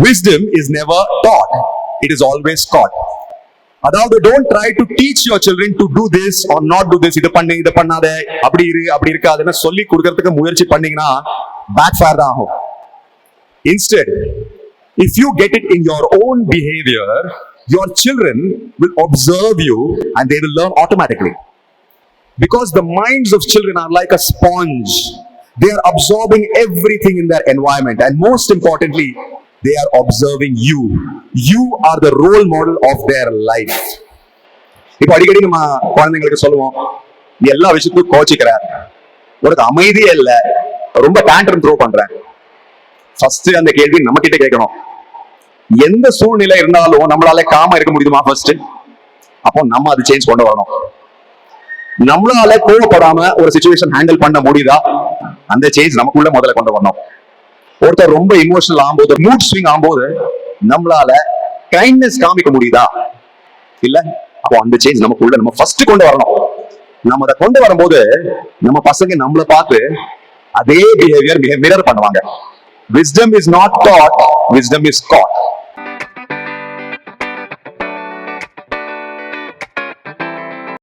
Wisdom is never taught, it is always caught. அதாவது don't try to teach your children to do this or not do this. இது பண்ணு, இது பண்ணாத, அப்படி இரு, அப்படி இருக்காதுன்னு சொல்லி கொடுக்கறதுக்கு முயற்சி பண்ணீங்கன்னா backfire தான் ஆகும். Instead, if you get it in your own behavior, your children will observe you and they will learn automatically. Because the minds of children are like a sponge. They are absorbing everything in their environment, and most importantly, they are observing you. You are the role model of their life. இப்போ அடிக்கடி நம்ம குழந்தைங்களுக்கு சொல்லுவோம், நீ எல்லா விஷயத்துக்கும் கோச்சிக்கிற, உனக்கு அமைதியே இல்ல, ரொம்ப டேண்ட்ரம் த்ரோ பண்ற. ஃபர்ஸ்ட் அந்த கேள்வி நம்ம கிட்ட கேட்கணும், எந்த சூழ்நிலை இருந்தாலும் நம்மளால காமா இருக்க முடியுமா? ஃபர்ஸ்ட் அப்போ நம்ம அது சேஞ்ச் கொண்டு வரணும். நம்மளால கோவப்படாம ஒரு சிச்சுவேஷன் ஹேண்டில் பண்ண முடியுதா? அந்த சேஞ்ச் நமக்குள்ள முதல்ல கொண்டு வரணும். ஒருத்தர் ரொம்ப இமோஷனல் ஆகும்போது, மூட் ஸ்விங் ஆகும்போது நம்மளால கைண்ட்னஸ் காமிக்க முடியுதா? இல்ல. அப்போ அந்த சேஞ்ச் நமக்குள்ள நம்ம ஃபர்ஸ்ட் கொண்டு வரணும். நம்ம அதை கொண்டு வரும்போது நம்ம பசங்க நம்மளை பார்த்து அதே பிஹேவியர் மிரர் பண்ணுவாங்க. Wisdom is not taught, wisdom is caught.